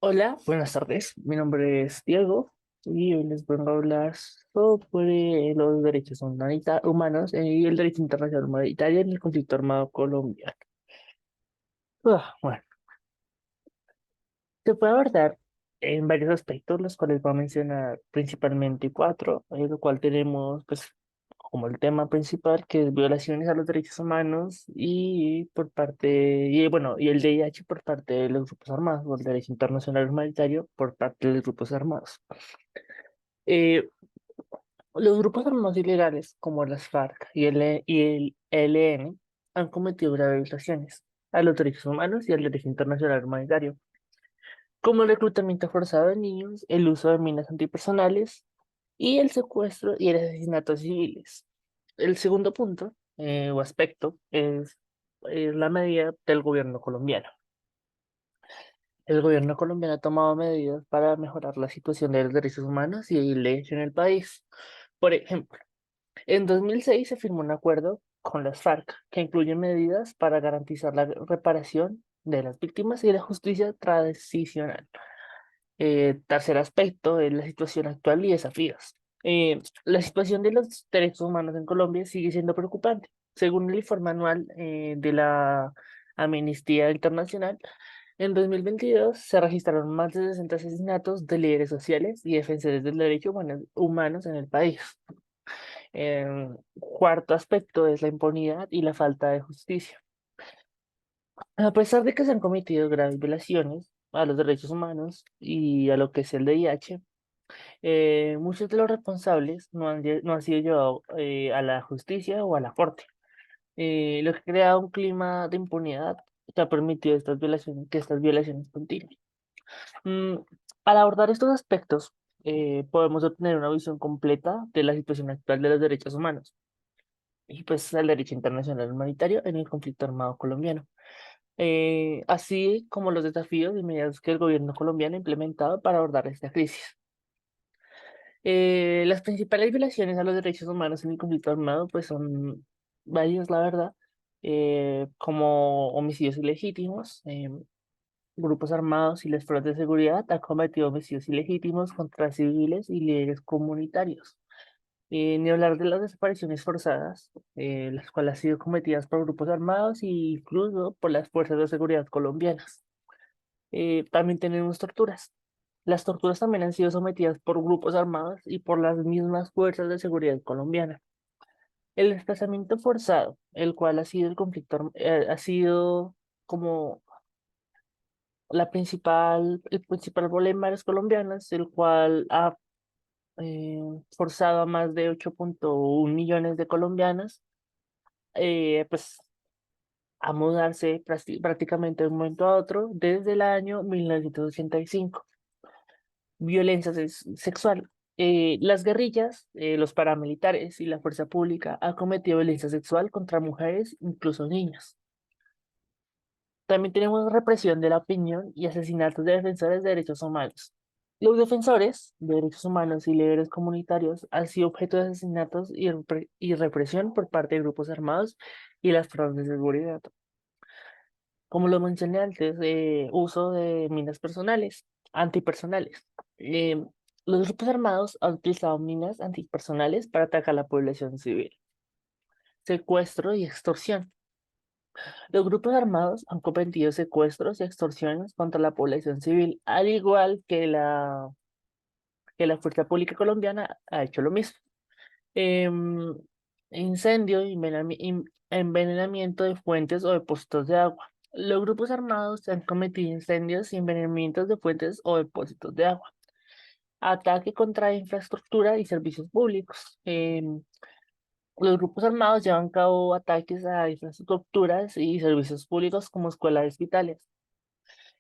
Hola, buenas tardes. Mi nombre es Diego y hoy les vengo a hablar sobre los derechos humanos y el derecho internacional humanitario en el conflicto armado colombiano. Bueno, se puede abordar en varios aspectos, los cuales voy a mencionar principalmente cuatro, lo cual tenemos pues como el tema principal, que es violaciones a los derechos humanos y por parte, y bueno, y el VIH por parte de los grupos armados, o el derecho internacional humanitario por parte de los grupos armados. Eh, los grupos armados ilegales, como las FARC y el ELN, han cometido graves violaciones a los derechos humanos y al derecho internacional humanitario, como el reclutamiento forzado de niños, el uso de minas antipersonales y el secuestro y el asesinato de civiles. El segundo punto o aspecto es la medida del gobierno colombiano. El gobierno colombiano ha tomado medidas para mejorar la situación de los derechos humanos y leyes en el país. Por ejemplo, en 2006 se firmó un acuerdo con las FARC que incluye medidas para garantizar la reparación de las víctimas y la justicia transicional. Tercer aspecto es la situación actual y desafíos. La situación de los derechos humanos en Colombia sigue siendo preocupante. Según el informe anual de la Amnistía Internacional, en 2022 se registraron más de 60 asesinatos de líderes sociales y defensores del derecho humanos en el país. Cuarto aspecto es la impunidad y la falta de justicia. A pesar de que se han cometido graves violaciones a los derechos humanos y a lo que es el VIH, muchos de los responsables no han sido llevados a la justicia o a la corte, lo que crea un clima de impunidad que ha permitido que estas violaciones continúen. Mm, Al abordar estos aspectos, podemos obtener una visión completa de la situación actual de los derechos humanos y pues el derecho internacional humanitario en el conflicto armado colombiano, así como los desafíos y medidas que el gobierno colombiano ha implementado para abordar esta crisis. Las principales violaciones a los derechos humanos en el conflicto armado pues son varias, la verdad, como homicidios ilegítimos, grupos armados y las fuerzas de seguridad han cometido homicidios ilegítimos contra civiles y líderes comunitarios. Ni hablar de las desapariciones forzadas, las cuales han sido cometidas por grupos armados e incluso por las fuerzas de seguridad colombianas. También tenemos torturas. Las torturas también han sido sometidas por grupos armados y por las mismas fuerzas de seguridad colombianas. El desplazamiento forzado, el cual ha sido ha sido como el principal problema de los colombianos, el cual ha eh, forzado a más de 8,1 millones de colombianas, pues a mudarse prácticamente de un momento a otro desde el año 1985. Violencia sexual. Las guerrillas, los paramilitares y la fuerza pública han cometido violencia sexual contra mujeres, incluso niños. También tenemos represión de la opinión y asesinatos de defensores de derechos humanos. Los defensores de derechos humanos y líderes comunitarios han sido objeto de asesinatos y represión por parte de grupos armados y las fuerzas de seguridad. Como lo mencioné antes, uso de minas personales, antipersonales. Eh, los grupos armados han utilizado minas antipersonales para atacar a la población civil. Secuestro y extorsión. Los grupos armados han cometido secuestros y extorsiones contra la población civil, al igual que la Fuerza Pública Colombiana ha hecho lo mismo. Em, Incendio y envenenamiento de fuentes o depósitos de agua. Los grupos armados han cometido incendios y envenenamientos de fuentes o depósitos de agua. Ataque contra infraestructura y servicios públicos. Los grupos armados llevan a cabo ataques a infraestructuras y servicios públicos como escuelas y hospitales.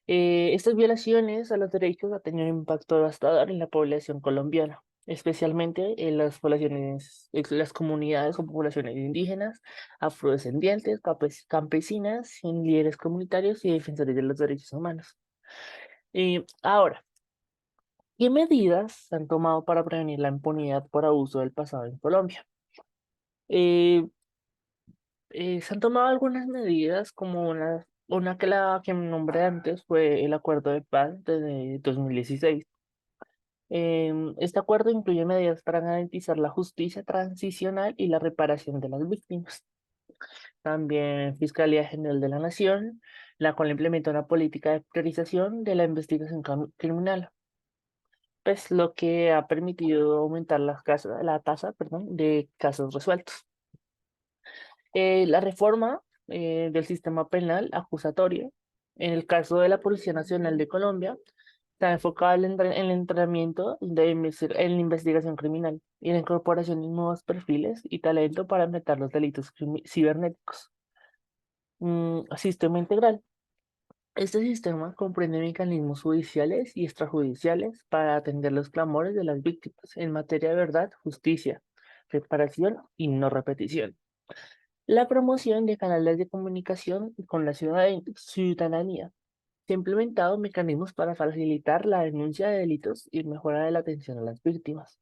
Estas violaciones a los derechos han tenido un impacto devastador en la población colombiana, especialmente en las comunidades o poblaciones indígenas, afrodescendientes, campesinas, en líderes comunitarios y defensores de los derechos humanos. Ahora, ¿qué medidas se han tomado para prevenir la impunidad por abuso del pasado en Colombia? Eh, Se han tomado algunas medidas como Una que la que nombré antes fue el Acuerdo de Paz de 2016. Este acuerdo incluye medidas para garantizar la justicia transicional y la reparación de las víctimas. También Fiscalía General de la Nación, la cual implementa una política de priorización de la investigación criminal, pues lo que ha permitido aumentar la tasa, perdón, de casos resueltos. La reforma del sistema penal acusatorio, en el caso de la Policía Nacional de Colombia, está enfocada en el entrenamiento en la investigación criminal y en la incorporación de nuevos perfiles y talento para enfrentar los delitos cibernéticos. Sistema integral. Este sistema comprende mecanismos judiciales y extrajudiciales para atender los clamores de las víctimas en materia de verdad, justicia, reparación y no repetición. La promoción de canales de comunicación con la ciudadanía. Se han implementado mecanismos para facilitar la denuncia de delitos y mejora de la atención a las víctimas.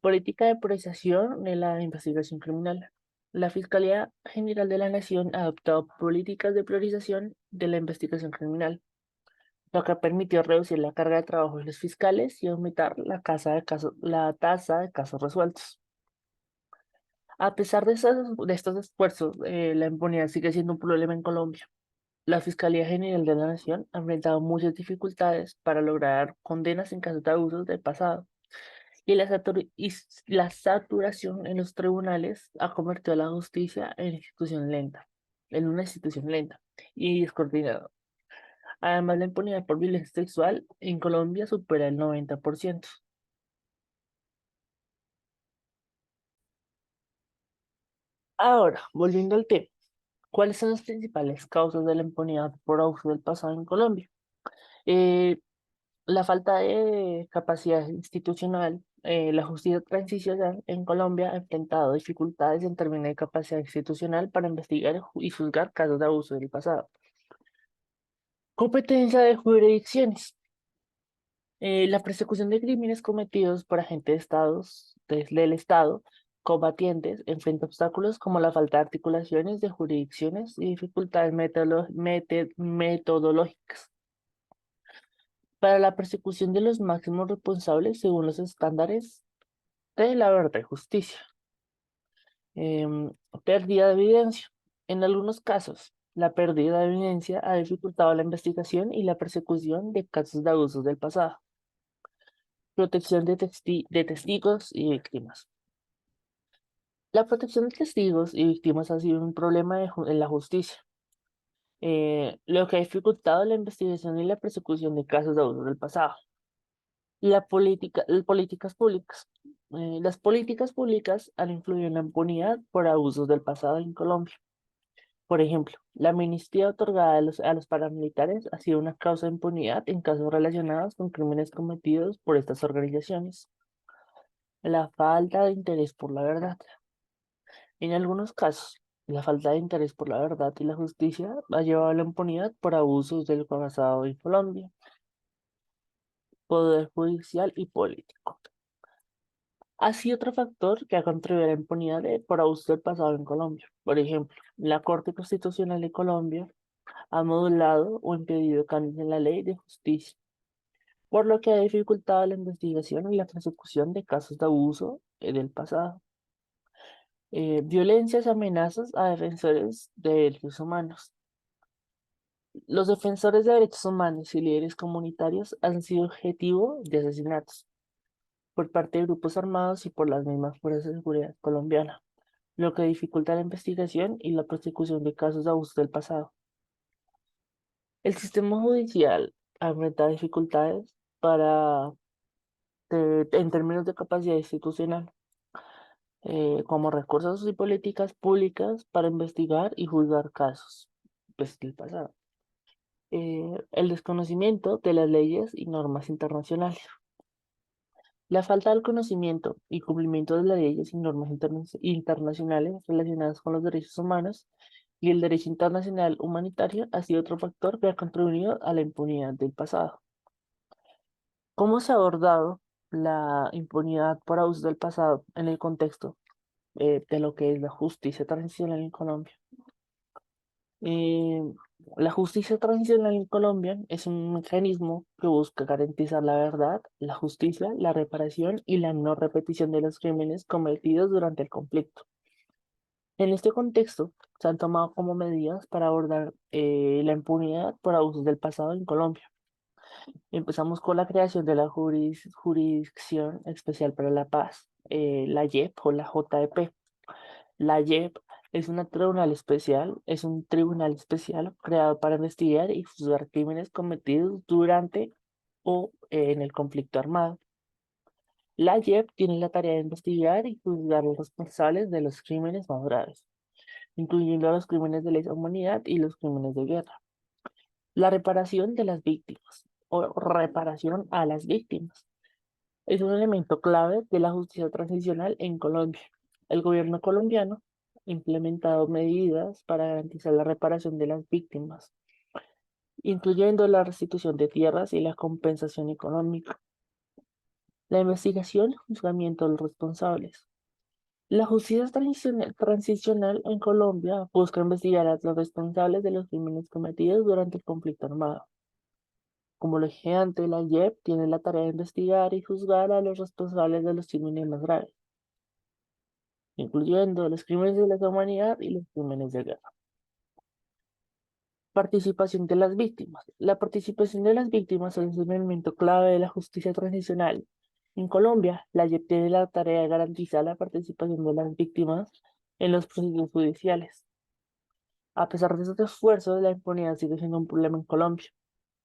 Política de priorización de la investigación criminal. La Fiscalía General de la Nación ha adoptado políticas de priorización de la investigación criminal, lo que permitió reducir la carga de trabajo de los fiscales y aumentar la tasa de casos resueltos. A pesar de estos esfuerzos, la impunidad sigue siendo un problema en Colombia. La Fiscalía General de la Nación ha enfrentado muchas dificultades para lograr condenas en casos de abusos del pasado, y la saturación en los tribunales ha convertido a la justicia en una institución lenta y descoordinada. Además, la impunidad por violencia sexual en Colombia supera el 90%. Ahora, volviendo al tema, ¿cuáles son las principales causas de la impunidad por abuso del pasado en Colombia? Eh, la falta de capacidad institucional. La justicia transicional en Colombia ha enfrentado dificultades en términos de capacidad institucional para investigar y juzgar casos de abuso del pasado. Competencia de jurisdicciones. La persecución de crímenes cometidos por agentes del Estado combatientes enfrenta obstáculos como la falta de articulaciones de jurisdicciones y dificultades metodológicas para la persecución de los máximos responsables según los estándares de la verdad y justicia. Em, Pérdida de evidencia. En algunos casos, la pérdida de evidencia ha dificultado la investigación y la persecución de casos de abusos del pasado. Protección de testigos y víctimas. La protección de testigos y víctimas ha sido un problema en la justicia, lo que ha dificultado la investigación y la persecución de casos de abusos del pasado. Las políticas públicas. Las políticas públicas han influido en la impunidad por abusos del pasado en Colombia. Por ejemplo, la amnistía otorgada a los paramilitares ha sido una causa de impunidad en casos relacionados con crímenes cometidos por estas organizaciones. La falta de interés por la verdad. En algunos casos, la falta de interés por la verdad y la justicia ha llevado a la impunidad por abusos del pasado en Colombia, poder judicial y político. Ha sido otro factor que ha contribuido a la impunidad por abusos del pasado en Colombia. Por ejemplo, la Corte Constitucional de Colombia ha modulado o impedido cambios en la ley de justicia, por lo que ha dificultado la investigación y la persecución de casos de abuso del pasado. Violencias y amenazas a defensores de derechos humanos. Los defensores de derechos humanos y líderes comunitarios han sido objetivo de asesinatos por parte de grupos armados y por las mismas fuerzas de seguridad colombianas, lo que dificulta la investigación y la persecución de casos de abuso del pasado. El sistema judicial ha enfrentado dificultades en términos de capacidad institucional, como recursos y políticas públicas para investigar y juzgar casos pues, del pasado. El desconocimiento de las leyes y normas internacionales. La falta del conocimiento y cumplimiento de las leyes y normas internacionales relacionadas con los derechos humanos y el derecho internacional humanitario ha sido otro factor que ha contribuido a la impunidad del pasado. ¿Cómo se ha abordado la impunidad por abusos del pasado en el contexto de lo que es la justicia transicional en Colombia? La justicia transicional en Colombia es un mecanismo que busca garantizar la verdad, la justicia, la reparación y la no repetición de los crímenes cometidos durante el conflicto. En este contexto, se han tomado como medidas para abordar la impunidad por abusos del pasado en Colombia. Empezamos con la creación de la Jurisdicción Especial para la Paz, la JEP o la JEP. La JEP es un tribunal especial creado para investigar y juzgar crímenes cometidos durante o en el conflicto armado. La JEP tiene la tarea de investigar y juzgar a los responsables de los crímenes más graves, incluyendo los crímenes de lesa humanidad y los crímenes de guerra. La reparación de las víctimas o reparación a las víctimas es un elemento clave de la justicia transicional en Colombia. El gobierno colombiano ha implementado medidas para garantizar la reparación de las víctimas, incluyendo la restitución de tierras y la compensación económica, la investigación y juzgamiento de los responsables. La justicia transicional en Colombia busca investigar a los responsables de los crímenes cometidos durante el conflicto armado. Como lo dije antes, la JEP tiene la tarea de investigar y juzgar a los responsables de los crímenes más graves, incluyendo los crímenes de lesa humanidad y los crímenes de guerra. Participación de las víctimas. La participación de las víctimas es un elemento clave de la justicia transicional. En Colombia, la JEP tiene la tarea de garantizar la participación de las víctimas en los procesos judiciales. A pesar de estos esfuerzos, la impunidad sigue siendo un problema en Colombia.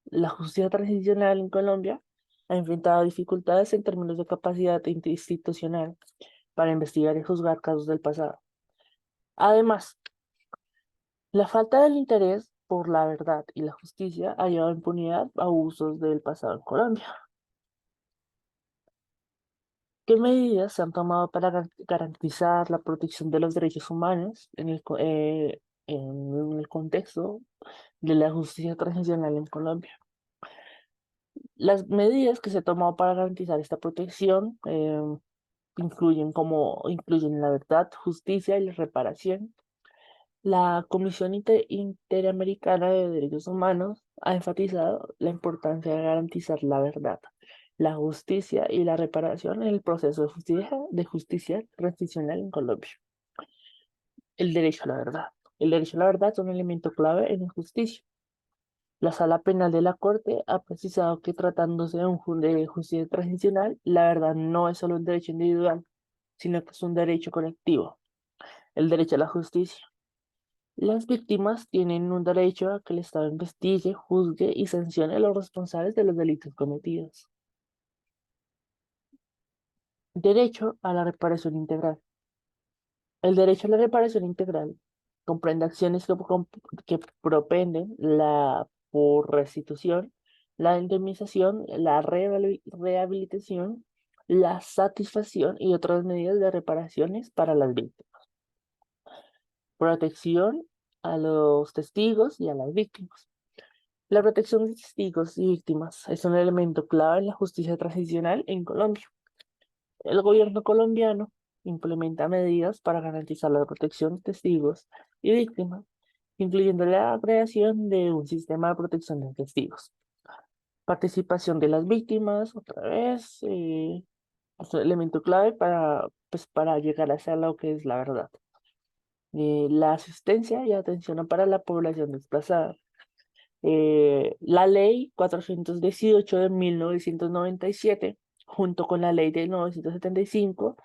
La justicia transicional en Colombia ha enfrentado dificultades en términos de capacidad institucional para investigar y juzgar casos del pasado. Además, la falta del interés por la verdad y la justicia ha llevado a impunidad a abusos del pasado en Colombia. ¿Qué medidas se han tomado para garantizar la protección de los derechos humanos en el contexto de la justicia transicional en Colombia? Las medidas que se han tomado para garantizar esta protección incluyen la verdad, justicia y la reparación. La Comisión Interamericana de Derechos Humanos ha enfatizado la importancia de garantizar la verdad, la justicia y la reparación en el proceso de justicia transicional en Colombia. El derecho a la verdad. El derecho a la verdad es un elemento clave en la justicia. La Sala Penal de la Corte ha precisado que tratándose de justicia transicional, la verdad no es solo un derecho individual, sino que es un derecho colectivo, el derecho a la justicia. Las víctimas tienen un derecho a que el Estado investigue, juzgue y sancione a los responsables de los delitos cometidos. Derecho a la reparación integral. El derecho a la reparación integral comprende acciones que propenden la por restitución, la indemnización, la rehabilitación, la satisfacción y otras medidas de reparaciones para las víctimas. Protección a los testigos y a las víctimas. La protección de testigos y víctimas es un elemento clave en la justicia transicional en Colombia. El gobierno colombiano implementa medidas para garantizar la protección de testigos y víctimas, incluyendo la creación de un sistema de protección de testigos. Participación de las víctimas, otra vez, es un elemento clave para llegar hacia lo que es la verdad. La asistencia y atención para la población desplazada. La ley 418 de 1997, junto con la ley de 975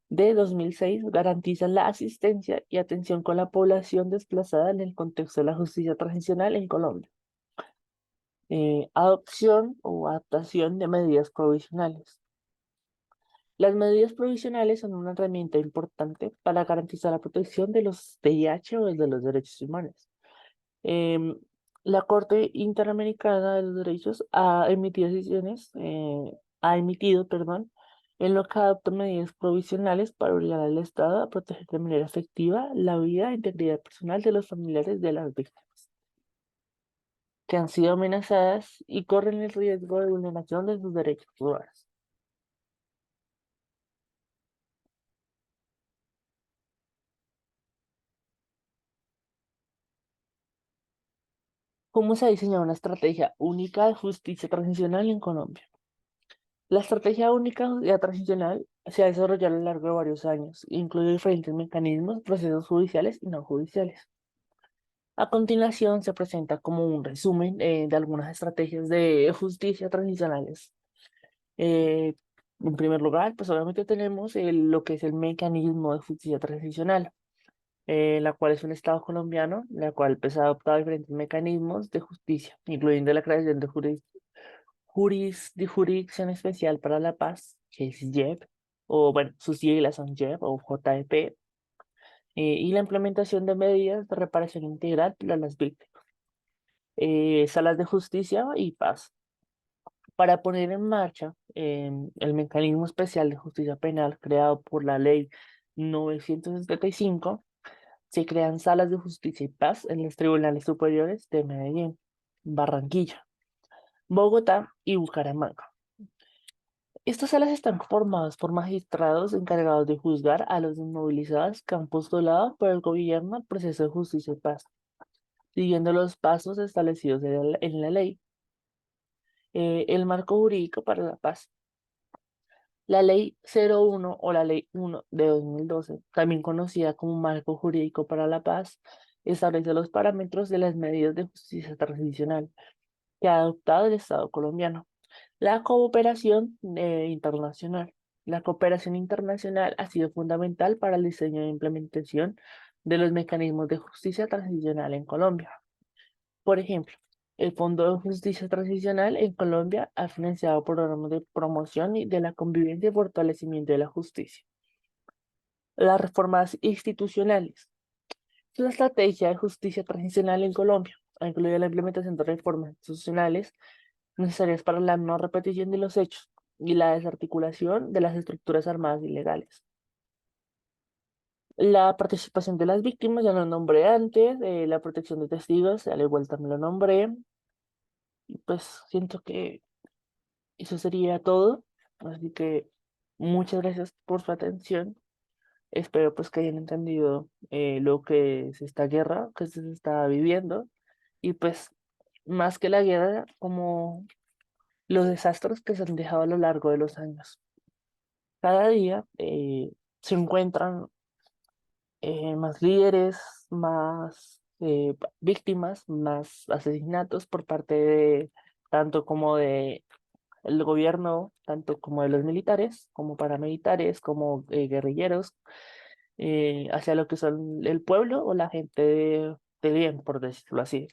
de 2006, garantizan la asistencia y atención con la población desplazada en el contexto de la justicia transicional en Colombia. Adopción o adaptación de medidas provisionales. Las medidas provisionales son una herramienta importante para garantizar la protección de los VIH o de los derechos humanos. Em, la Corte Interamericana de los Derechos ha emitido, perdón, en lo que adopta medidas provisionales para obligar al Estado a proteger de manera efectiva la vida e integridad personal de los familiares de las víctimas que han sido amenazadas y corren el riesgo de vulneración de sus derechos humanos. ¿Cómo se ha diseñado una estrategia única de justicia transicional en Colombia? La estrategia única de transicional se ha desarrollado a lo largo de varios años, e incluye diferentes mecanismos, procesos judiciales y no judiciales. A continuación se presenta como un resumen de algunas estrategias de justicia transicionales. Eh, en primer lugar, pues obviamente tenemos lo que es el mecanismo de justicia transicional, la cual es un Estado colombiano, la cual pues, ha adoptado diferentes mecanismos de justicia, incluyendo la creación de jurisdicción especial para la paz, que es JEP, o bueno, sus siglas son JEP o JEP, y la implementación de medidas de reparación integral para las víctimas, salas de justicia y paz. Para poner en marcha el mecanismo especial de justicia penal creado por la ley 975, se crean salas de justicia y paz en los tribunales superiores de Medellín, Barranquilla, Bogotá y Bucaramanga. Estas salas están conformadas por magistrados encargados de juzgar a los desmovilizados que han postulado por el gobierno al proceso de justicia y paz, siguiendo los pasos establecidos en la ley. El marco jurídico para la paz. La Ley 01 o la Ley 1 de 2012, también conocida como Marco Jurídico para la Paz, establece los parámetros de las medidas de justicia transicional que ha adoptado el Estado colombiano. La cooperación internacional. La cooperación internacional ha sido fundamental para el diseño e implementación de los mecanismos de justicia transicional en Colombia. Por ejemplo, el Fondo de Justicia Transicional en Colombia ha financiado programas de promoción y de la convivencia y fortalecimiento de la justicia. Las reformas institucionales. La estrategia de justicia transicional en Colombia ha incluido la implementación de reformas institucionales necesarias para la no repetición de los hechos y la desarticulación de las estructuras armadas ilegales. La participación de las víctimas, ya lo nombré antes, la protección de testigos, al igual también lo nombré, y pues siento que eso sería todo. Así que muchas gracias por su atención. Espero pues que hayan entendido lo que es esta guerra que se está viviendo y pues más que la guerra, como los desastres que se han dejado a lo largo de los años. Cada día se encuentran más líderes, más víctimas, más asesinatos por parte de tanto como de el gobierno, tanto como de los militares, como paramilitares, como guerrilleros, hacia lo que son el pueblo o la gente de bien, por decirlo así.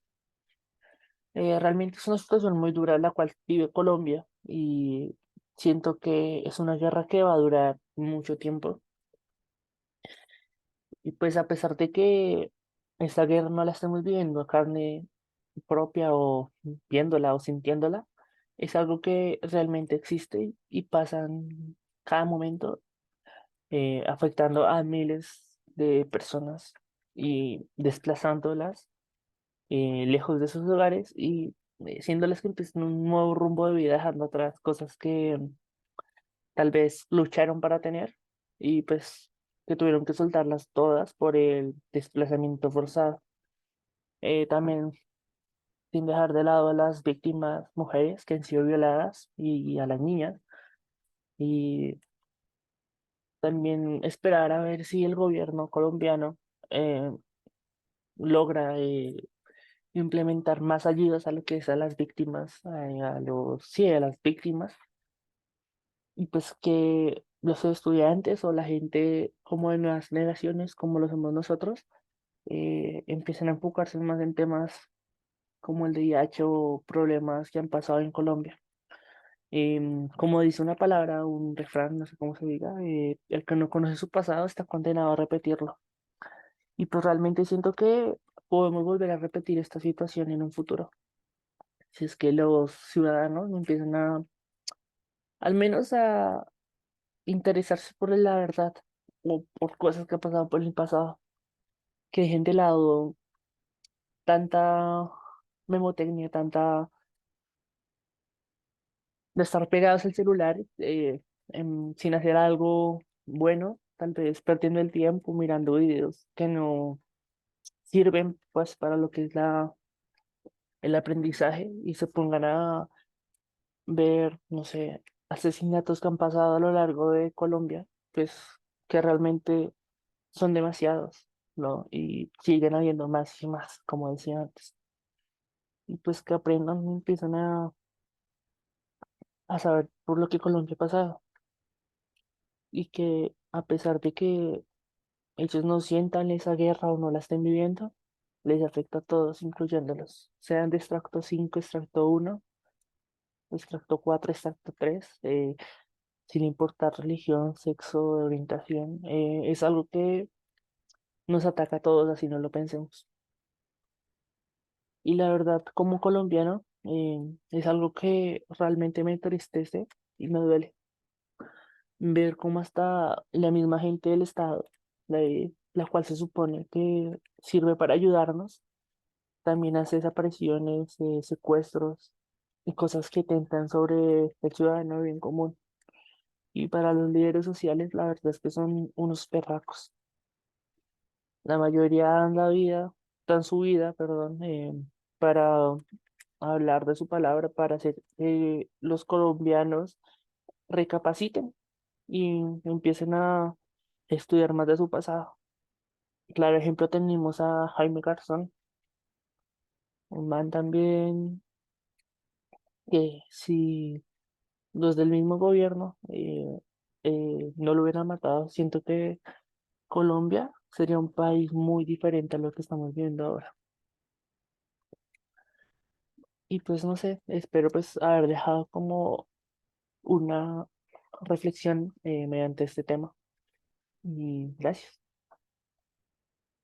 Realmente es una situación muy dura la cual vive Colombia y siento que es una guerra que va a durar mucho tiempo. Y pues a pesar de que esta guerra no la estemos viviendo a carne propia o viéndola o sintiéndola, es algo que realmente existe y pasa en cada momento, afectando a miles de personas y desplazándolas lejos de sus hogares y siéndoles que empiezan un nuevo rumbo de vida, dejando atrás cosas que tal vez lucharon para tener y pues que tuvieron que soltarlas todas por el desplazamiento forzado. También sin dejar de lado a las víctimas mujeres que han sido violadas y a las niñas. Y también esperar a ver si el gobierno colombiano eh, logra implementar más ayudas a lo que es a las víctimas, sí, a las víctimas, y pues que los estudiantes o la gente como de nuevas generaciones, como lo somos nosotros, empiecen a enfocarse más en temas como el de VIH o problemas que han pasado en Colombia. Como dice una palabra, un refrán, no sé cómo se diga, el que no conoce su pasado está condenado a repetirlo. Y pues realmente siento que podemos volver a repetir esta situación en un futuro. Si es que los ciudadanos no empiezan al menos a interesarse por la verdad o por cosas que han pasado por el pasado, que dejen de lado tanta memotecnia, tanta de estar pegados al celular sin hacer algo bueno, tal vez perdiendo el tiempo mirando videos que no sirven pues para lo que es el aprendizaje y se pongan a ver, no sé, asesinatos que han pasado a lo largo de Colombia, pues que realmente son demasiados, ¿no? Y siguen habiendo más y más, como decía antes. Y pues que aprendan y empiezan a saber por lo que Colombia ha pasado y que a pesar de que ellos no sientan esa guerra o no la estén viviendo, les afecta a todos, incluyéndolos, sean de extracto 5 extracto uno extracto 4 extracto 3 sin importar religión, sexo, orientación, es algo que nos ataca a todos, así no lo pensemos. Y la verdad, como colombiano, es algo que realmente me entristece y me duele ver cómo hasta la misma gente del Estado, la cual se supone que sirve para ayudarnos, también hace desapariciones, secuestros y cosas que tentan sobre el ciudadano bien común. Y para los líderes sociales, la verdad es que son unos perracos. La mayoría dan su vida, perdón, para hablar de su palabra, para hacer que los colombianos recapaciten y empiecen a estudiar más de su pasado. Claro ejemplo tenemos a Jaime Garzón, un man también que si los del mismo gobierno no lo hubieran matado, siento que Colombia sería un país muy diferente a lo que estamos viendo ahora. Y pues no sé, espero pues haber dejado como una reflexión mediante este tema. Y gracias.